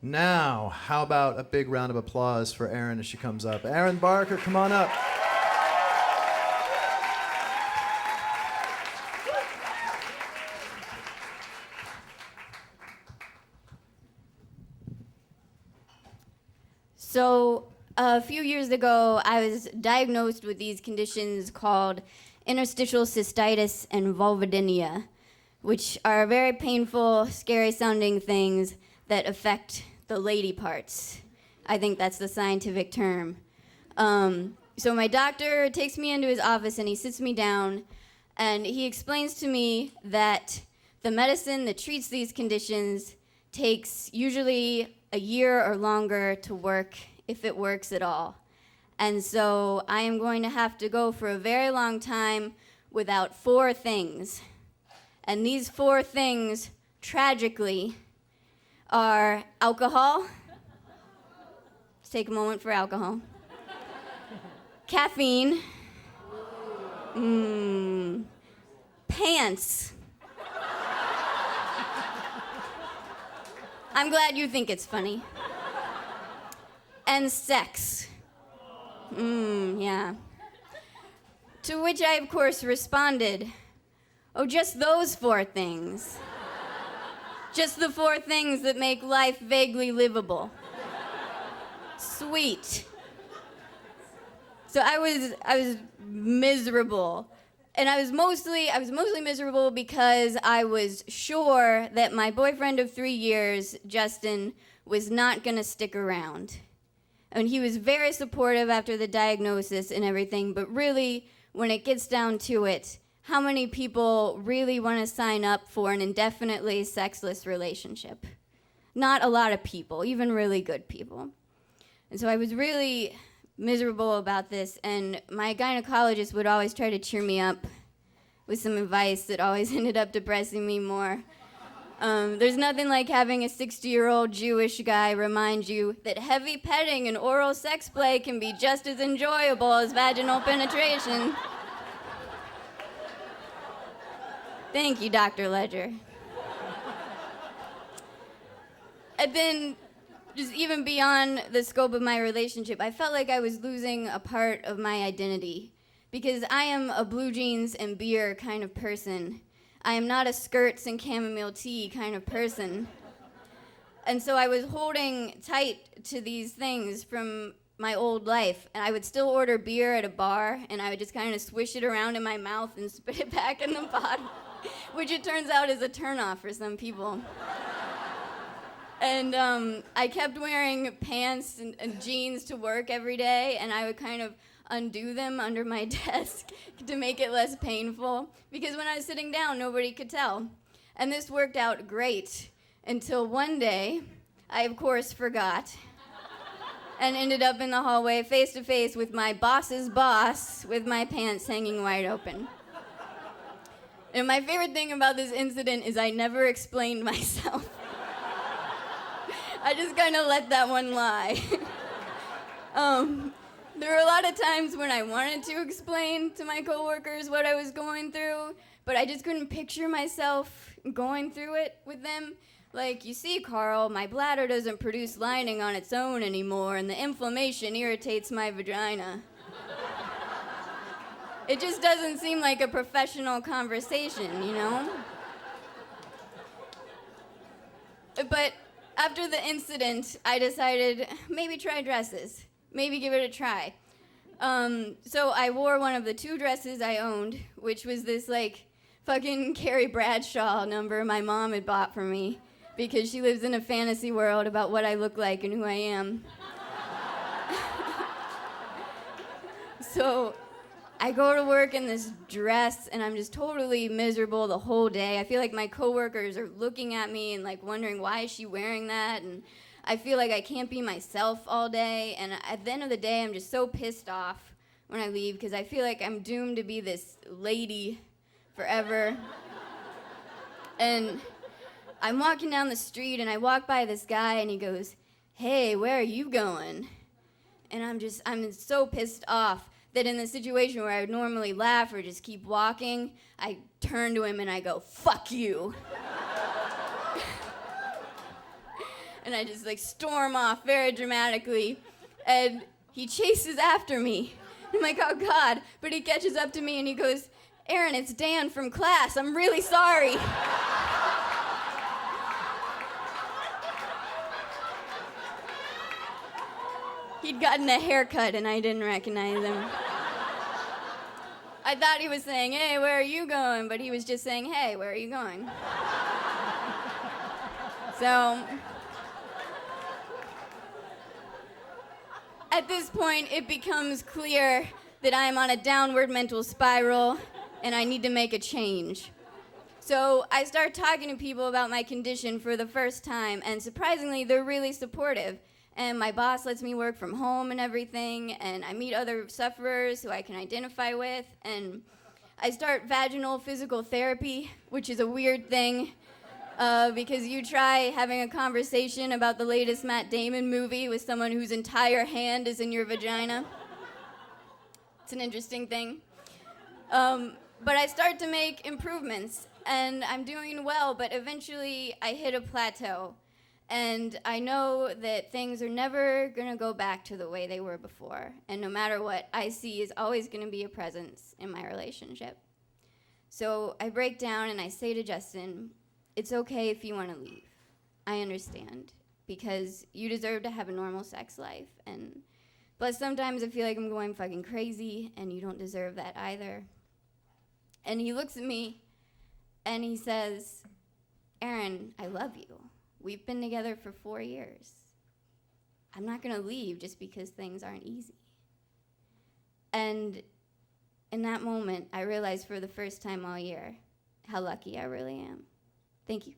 Now, how about a big round of applause for Erin as she comes up? Erin Barker, come on up. So, a few years ago, I was diagnosed with these conditions called interstitial cystitis and vulvodynia, which are very painful, scary-sounding things that affect the lady parts. I think that's the scientific term. So my doctor takes me into his office and he sits me down and he explains to me that the medicine that treats these conditions takes usually a year or longer to work, if it works at all. And so I am going to have to go for a very long time without 4 things. And these 4 things, tragically, are alcohol. Let's take a moment for alcohol. Caffeine. Pants. I'm glad you think it's funny. And sex. Yeah. To which I, of course, responded, oh, just those 4 things. Just the 4 things that make life vaguely livable. Sweet. So I was miserable. And I was mostly miserable because I was sure that my boyfriend of 3 years, Justin, was not gonna stick around. And he was very supportive after the diagnosis and everything, but really, when it gets down to it, how many people really want to sign up for an indefinitely sexless relationship? Not a lot of people, even really good people. And so I was really miserable about this, and my gynecologist would always try to cheer me up with some advice that always ended up depressing me more. There's nothing like having a 60-year-old Jewish guy remind you that heavy petting and oral sex play can be just as enjoyable as vaginal penetration. Thank you, Dr. Ledger. And then, just even beyond the scope of my relationship, I felt like I was losing a part of my identity because I am a blue jeans and beer kind of person. I am not a skirts and chamomile tea kind of person. And so I was holding tight to these things from my old life, and I would still order beer at a bar, and I would just kind of swish it around in my mouth and spit it back in the bottle, which it turns out is a turnoff for some people. And I kept wearing pants and jeans to work every day, and I would kind of undo them under my desk to make it less painful, because when I was sitting down, nobody could tell. And this worked out great until one day, I of course forgot, and ended up in the hallway face to face with my boss's boss with my pants hanging wide open. And my favorite thing about this incident is I never explained myself. I just kind of let that one lie. There were a lot of times when I wanted to explain to my coworkers what I was going through, but I just couldn't picture myself going through it with them. Like, you see, Carl, my bladder doesn't produce lining on its own anymore, and the inflammation irritates my vagina. It just doesn't seem like a professional conversation, you know? But after the incident, I decided maybe try dresses. Maybe give it a try. So I wore one of the 2 dresses I owned, which was this, like, fucking Carrie Bradshaw number my mom had bought for me because she lives in a fantasy world about what I look like and who I am. So I go to work in this dress, and I'm just totally miserable the whole day. I feel like my coworkers are looking at me and, like, wondering, why is she wearing that? And I feel like I can't be myself all day, and at the end of the day, I'm just so pissed off when I leave because I feel like I'm doomed to be this lady forever. And I'm walking down the street, and I walk by this guy, and he goes, "Hey, where are you going?" And I'm so pissed off that in the situation where I would normally laugh or just keep walking, I turn to him and I go, "Fuck you." And I just like storm off very dramatically. And he chases after me. I'm like, oh God. But he catches up to me and he goes, Erin, it's Dan from class. I'm really sorry. He'd gotten a haircut and I didn't recognize him. I thought he was saying, hey, where are you going? But he was just saying, hey, where are you going? So, at this point, it becomes clear that I am on a downward mental spiral and I need to make a change. So I start talking to people about my condition for the first time, and surprisingly, they're really supportive. And my boss lets me work from home and everything, and I meet other sufferers who I can identify with, and I start vaginal physical therapy, which is a weird thing, because you try having a conversation about the latest Matt Damon movie with someone whose entire hand is in your vagina. It's an interesting thing. But I start to make improvements, and I'm doing well, but eventually I hit a plateau. And I know that things are never going to go back to the way they were before. And no matter what, I see is always going to be a presence in my relationship. So I break down and I say to Justin, it's okay if you want to leave. I understand, because you deserve to have a normal sex life. And plus sometimes I feel like I'm going fucking crazy, and you don't deserve that either. And he looks at me and he says, Erin, I love you. We've been together for 4 years. I'm not going to leave just because things aren't easy. And in that moment, I realized for the first time all year how lucky I really am. Thank you.